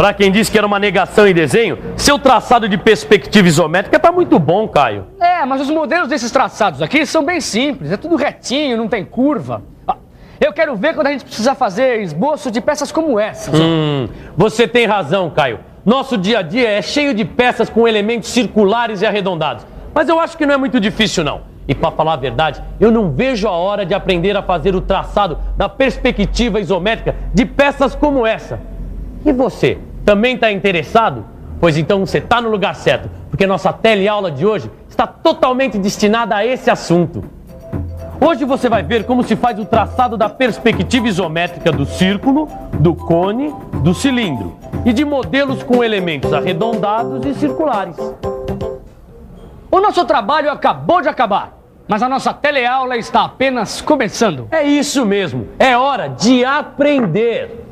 Pra quem disse que era uma negação em desenho, seu traçado de perspectiva isométrica tá muito bom, Caio. Mas os modelos desses traçados aqui são bem simples, é tudo retinho, não tem curva. Eu quero ver quando a gente precisa fazer esboço de peças como essa. Você tem razão, Caio. Nosso dia a dia é cheio de peças com elementos circulares e arredondados. Mas eu acho que não é muito difícil, não. E para falar a verdade, eu não vejo a hora de aprender a fazer o traçado da perspectiva isométrica de peças como essa. E você, também está interessado? Pois então você está no lugar certo, porque nossa teleaula de hoje está totalmente destinada a esse assunto. Hoje você vai ver como se faz o traçado da perspectiva isométrica do círculo, do cone, do cilindro e de modelos com elementos arredondados e circulares. O nosso trabalho acabou de acabar, mas a nossa teleaula está apenas começando. É isso mesmo, é hora de aprender.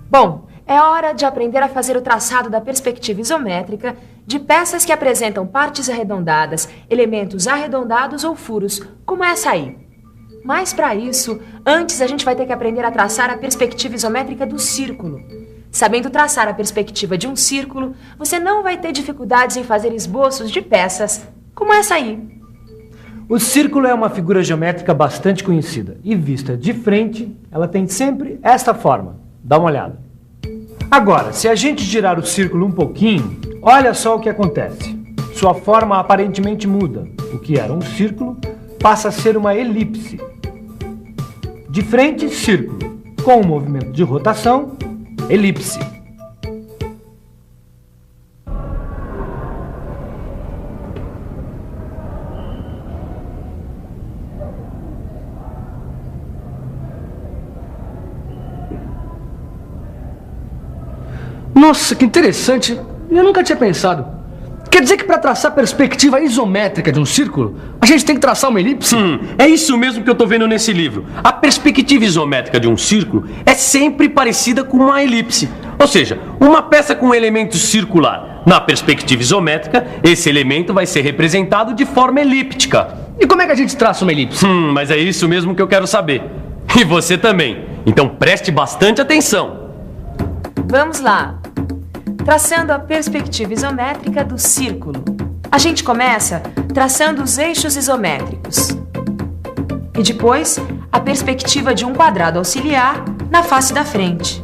Bom, é hora de aprender a fazer o traçado da perspectiva isométrica de peças que apresentam partes arredondadas, elementos arredondados ou furos, como essa aí. Mas para isso, antes a gente vai ter que aprender a traçar a perspectiva isométrica do círculo. Sabendo traçar a perspectiva de um círculo, você não vai ter dificuldades em fazer esboços de peças como essa aí. O círculo é uma figura geométrica bastante conhecida e vista de frente, ela tem sempre esta forma. Dá uma olhada. Agora, se a gente girar o círculo um pouquinho, olha só o que acontece. Sua forma aparentemente muda. O que era um círculo passa a ser uma elipse. De frente, círculo. Com o movimento de rotação, elipse. Nossa, que interessante. Eu nunca tinha pensado. Quer dizer que para traçar a perspectiva isométrica de um círculo, a gente tem que traçar uma elipse? É isso mesmo que eu tô vendo nesse livro. A perspectiva isométrica de um círculo é sempre parecida com uma elipse. Ou seja, uma peça com um elemento circular. Na perspectiva isométrica, esse elemento vai ser representado de forma elíptica. E como é que a gente traça uma elipse? Mas é isso mesmo que eu quero saber. E você também. Então preste bastante atenção. Vamos lá. Traçando a perspectiva isométrica do círculo. A gente começa traçando os eixos isométricos. E depois, a perspectiva de um quadrado auxiliar na face da frente.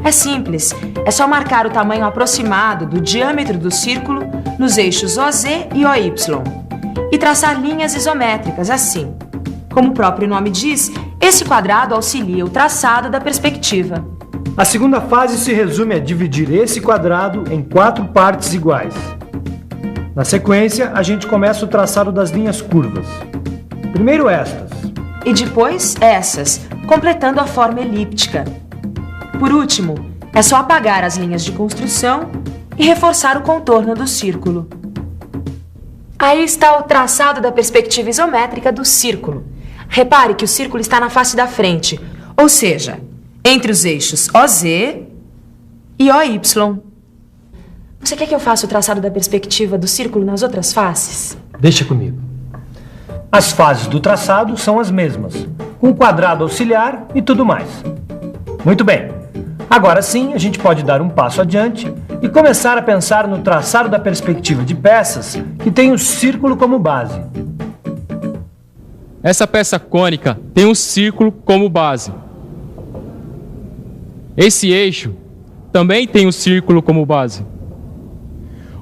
É simples, é só marcar o tamanho aproximado do diâmetro do círculo nos eixos OZ e OY. E traçar linhas isométricas assim. Como o próprio nome diz, esse quadrado auxilia o traçado da perspectiva. A segunda fase se resume a dividir esse quadrado em 4 partes iguais. Na sequência, a gente começa o traçado das linhas curvas. Primeiro estas. E depois essas, completando a forma elíptica. Por último, é só apagar as linhas de construção e reforçar o contorno do círculo. Aí está o traçado da perspectiva isométrica do círculo. Repare que o círculo está na face da frente, ou seja, entre os eixos OZ e OY. Você quer que eu faça o traçado da perspectiva do círculo nas outras faces? Deixa comigo. As fases do traçado são as mesmas, com quadrado auxiliar e tudo mais. Muito bem. Agora sim, a gente pode dar um passo adiante e começar a pensar no traçado da perspectiva de peças que tem o círculo como base. Essa peça cônica tem um círculo como base. Esse eixo também tem um círculo como base.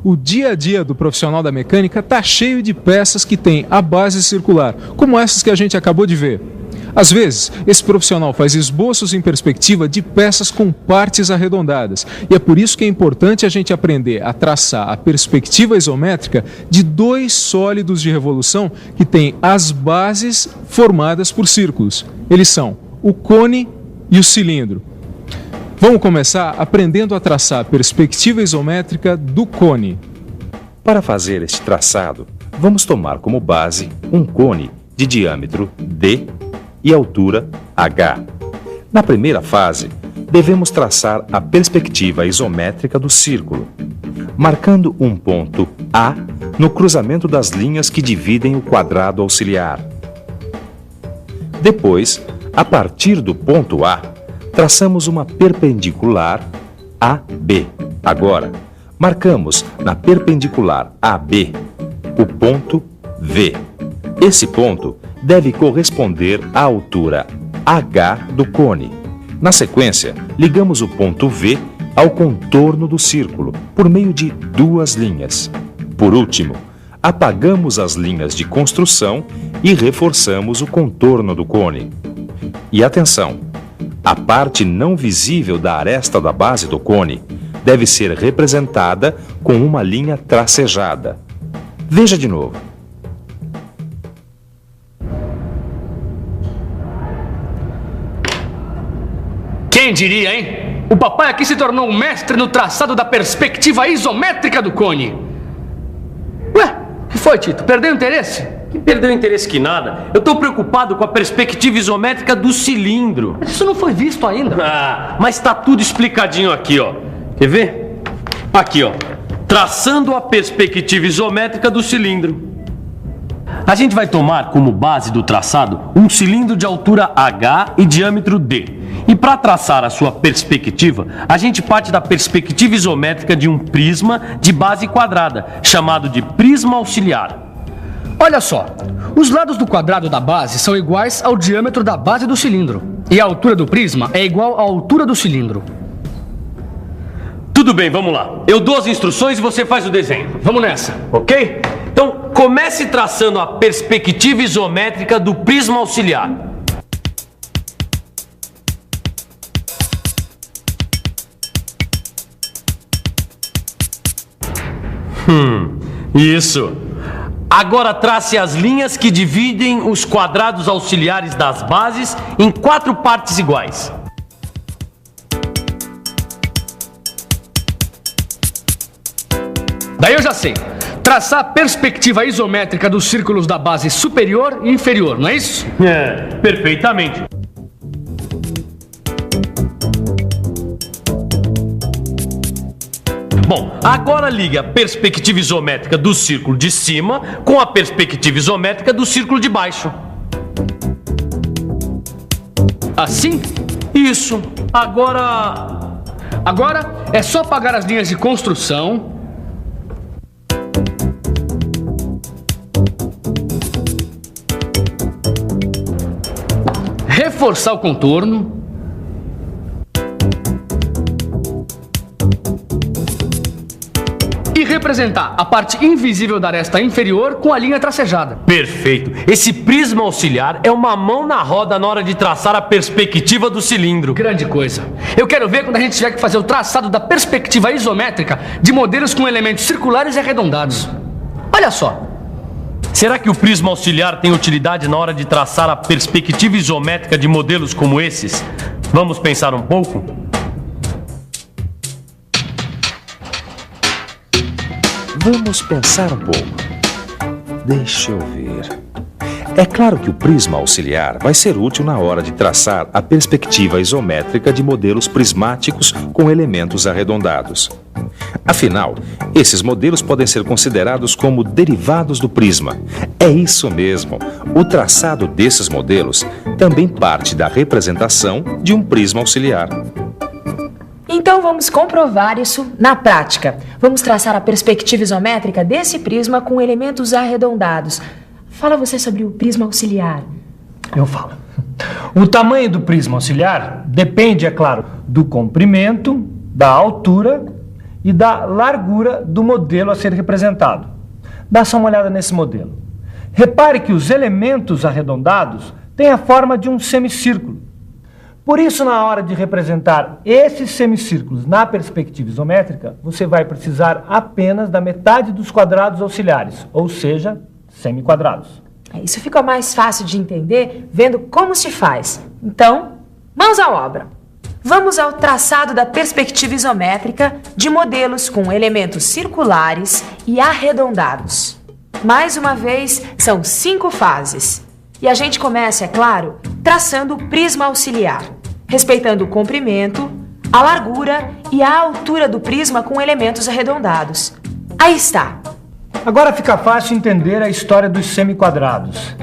O dia a dia do profissional da mecânica está cheio de peças que têm a base circular, como essas que a gente acabou de ver. Às vezes, esse profissional faz esboços em perspectiva de peças com partes arredondadas, e é por isso que é importante a gente aprender a traçar a perspectiva isométrica de 2 sólidos de revolução que têm as bases formadas por círculos. Eles são o cone e o cilindro. Vamos começar aprendendo a traçar a perspectiva isométrica do cone. Para fazer este traçado, vamos tomar como base um cone de diâmetro D e altura H. Na primeira fase, devemos traçar a perspectiva isométrica do círculo, marcando um ponto A no cruzamento das linhas que dividem o quadrado auxiliar. Depois, a partir do ponto A, traçamos uma perpendicular AB. Agora, marcamos na perpendicular AB o ponto V. Esse ponto deve corresponder à altura H do cone. Na sequência, ligamos o ponto V ao contorno do círculo por meio de duas linhas. Por último, apagamos as linhas de construção e reforçamos o contorno do cone. E atenção! A parte não visível da aresta da base do cone deve ser representada com uma linha tracejada. Veja de novo. Quem diria, hein? O papai aqui se tornou um mestre no traçado da perspectiva isométrica do cone. Ué, o que foi, Tito? Perdeu o interesse? Que perdeu interesse que nada. Eu tô preocupado com a perspectiva isométrica do cilindro. Mas isso não foi visto ainda. Ah, mas tá tudo explicadinho aqui, ó. Quer ver? Aqui, ó. Traçando a perspectiva isométrica do cilindro. A gente vai tomar como base do traçado um cilindro de altura H e diâmetro D. E para traçar a sua perspectiva, a gente parte da perspectiva isométrica de um prisma de base quadrada, chamado de prisma auxiliar. Olha só, os lados do quadrado da base são iguais ao diâmetro da base do cilindro. E a altura do prisma é igual à altura do cilindro. Tudo bem, vamos lá. Eu dou as instruções e você faz o desenho. Vamos nessa. Ok? Então, comece traçando a perspectiva isométrica do prisma auxiliar. Isso. Agora trace as linhas que dividem os quadrados auxiliares das bases em 4 partes iguais. Daí eu já sei. Traçar a perspectiva isométrica dos círculos da base superior e inferior, não é isso? É, perfeitamente. Bom, agora ligue a perspectiva isométrica do círculo de cima com a perspectiva isométrica do círculo de baixo. Assim? Isso. Agora é só apagar as linhas de construção. Reforçar o contorno. E representar a parte invisível da aresta inferior com a linha tracejada. Perfeito. Esse prisma auxiliar é uma mão na roda na hora de traçar a perspectiva do cilindro. Grande coisa. Eu quero ver quando a gente tiver que fazer o traçado da perspectiva isométrica de modelos com elementos circulares e arredondados. Olha só. Será que o prisma auxiliar tem utilidade na hora de traçar a perspectiva isométrica de modelos como esses? Vamos pensar um pouco? Vamos pensar um pouco. Deixa eu ver. É claro que o prisma auxiliar vai ser útil na hora de traçar a perspectiva isométrica de modelos prismáticos com elementos arredondados. Afinal, esses modelos podem ser considerados como derivados do prisma. É isso mesmo. O traçado desses modelos também parte da representação de um prisma auxiliar. Então vamos comprovar isso na prática. Vamos traçar a perspectiva isométrica desse prisma com elementos arredondados. Fala você sobre o prisma auxiliar. Eu falo. O tamanho do prisma auxiliar depende, é claro, do comprimento, da altura e da largura do modelo a ser representado. Dá só uma olhada nesse modelo. Repare que os elementos arredondados têm a forma de um semicírculo. Por isso, na hora de representar esses semicírculos na perspectiva isométrica, você vai precisar apenas da metade dos quadrados auxiliares, ou seja, semiquadrados. Isso fica mais fácil de entender vendo como se faz. Então, mãos à obra. Vamos ao traçado da perspectiva isométrica de modelos com elementos circulares e arredondados. Mais uma vez, são 5 fases. E a gente começa, é claro, traçando o prisma auxiliar, respeitando o comprimento, a largura e a altura do prisma com elementos arredondados. Aí está. Agora fica fácil entender a história dos semiquadrados.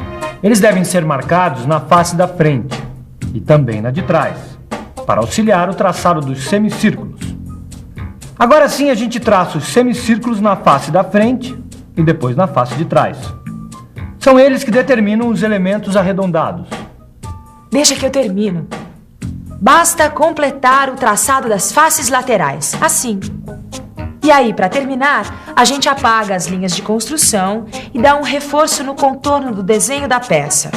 Eles devem ser marcados na face da frente e também na de trás, para auxiliar o traçado dos semicírculos. Agora sim a gente traça os semicírculos na face da frente e depois na face de trás. São eles que determinam os elementos arredondados. Deixa que eu termino. Basta completar o traçado das faces laterais, assim. E aí, para terminar, a gente apaga as linhas de construção e dá um reforço no contorno do desenho da peça.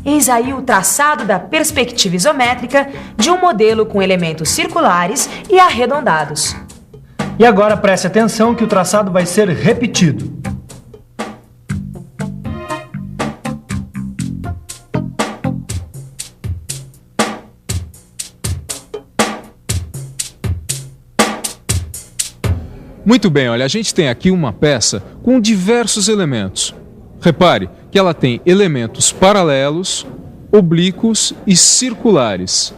Eis aí o traçado da perspectiva isométrica de um modelo com elementos circulares e arredondados. E agora preste atenção que o traçado vai ser repetido. Muito bem, olha, a gente tem aqui uma peça com diversos elementos. Repare que ela tem elementos paralelos, oblíquos e circulares.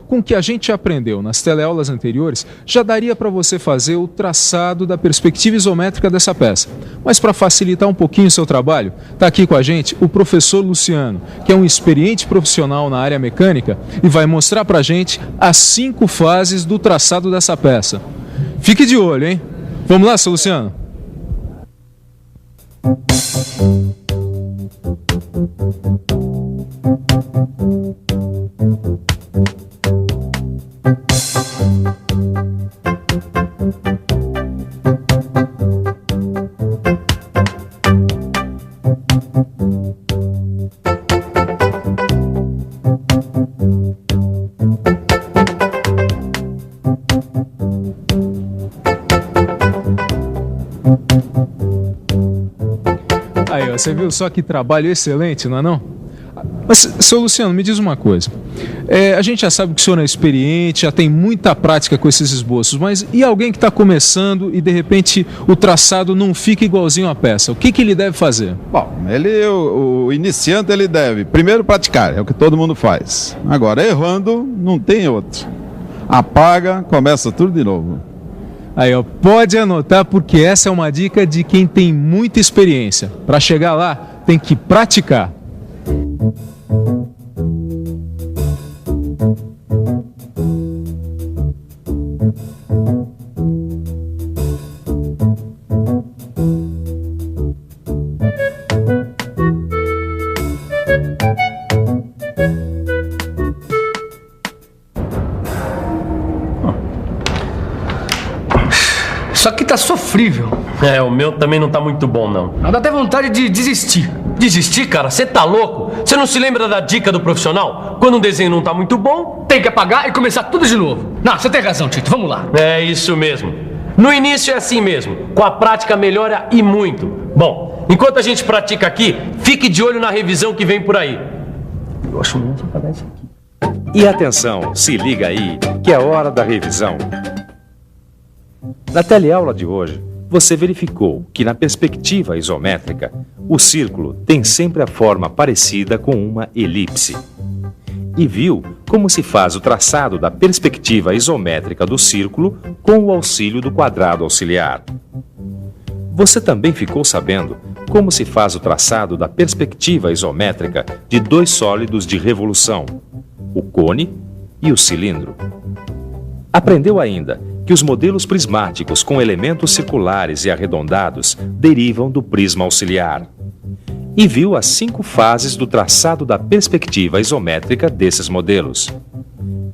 Com o que a gente aprendeu nas teleaulas anteriores, já daria para você fazer o traçado da perspectiva isométrica dessa peça. Mas para facilitar um pouquinho o seu trabalho, está aqui com a gente o professor Luciano, que é um experiente profissional na área mecânica e vai mostrar para a gente as 5 fases do traçado dessa peça. Fique de olho, hein? Vamos lá, seu Luciano? Aí, ó, você viu só que trabalho excelente, não é não? Mas, seu Luciano, me diz uma coisa. A gente já sabe que o senhor é experiente, já tem muita prática com esses esboços, mas e alguém que está começando e de repente o traçado não fica igualzinho à peça? O que ele deve fazer? Bom, o iniciante ele deve primeiro praticar, é o que todo mundo faz. Agora, errando, não tem outro. Apaga, começa tudo de novo. Aí, ó, pode anotar porque essa é uma dica de quem tem muita experiência. Para chegar lá, tem que praticar. Isso aqui tá sofrível. O meu também não tá muito bom, não. Dá até vontade de desistir. Desistir, cara? Você tá louco? Você não se lembra da dica do profissional? Quando um desenho não tá muito bom... Tem que apagar e começar tudo de novo. Não, você tem razão, Tito. Vamos lá. É isso mesmo. No início é assim mesmo. Com a prática melhora e muito. Bom, enquanto a gente pratica aqui, fique de olho na revisão que vem por aí. Eu acho melhor apagar isso aqui. E atenção, se liga aí, que é hora da revisão. Na teleaula de hoje, você verificou que na perspectiva isométrica, o círculo tem sempre a forma parecida com uma elipse. E viu como se faz o traçado da perspectiva isométrica do círculo com o auxílio do quadrado auxiliar. Você também ficou sabendo como se faz o traçado da perspectiva isométrica de 2 sólidos de revolução, o cone e o cilindro. Aprendeu ainda que os modelos prismáticos com elementos circulares e arredondados derivam do prisma auxiliar. E viu as 5 fases do traçado da perspectiva isométrica desses modelos.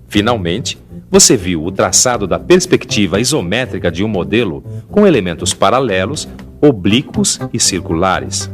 Finalmente, você viu o traçado da perspectiva isométrica de um modelo com elementos paralelos, oblíquos e circulares.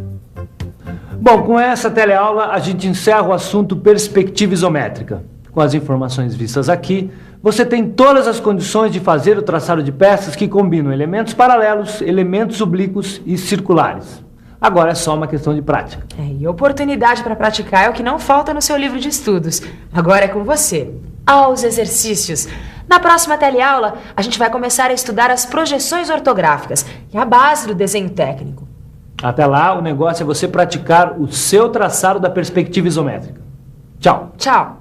Bom, com essa teleaula a gente encerra o assunto perspectiva isométrica. Com as informações vistas aqui, você tem todas as condições de fazer o traçado de peças que combinam elementos paralelos, elementos oblíquos e circulares. Agora é só uma questão de prática. E oportunidade para praticar é o que não falta no seu livro de estudos. Agora é com você. Aos exercícios. Na próxima teleaula, a gente vai começar a estudar as projeções ortográficas, que é a base do desenho técnico. Até lá, o negócio é você praticar o seu traçado da perspectiva isométrica. Tchau. Tchau.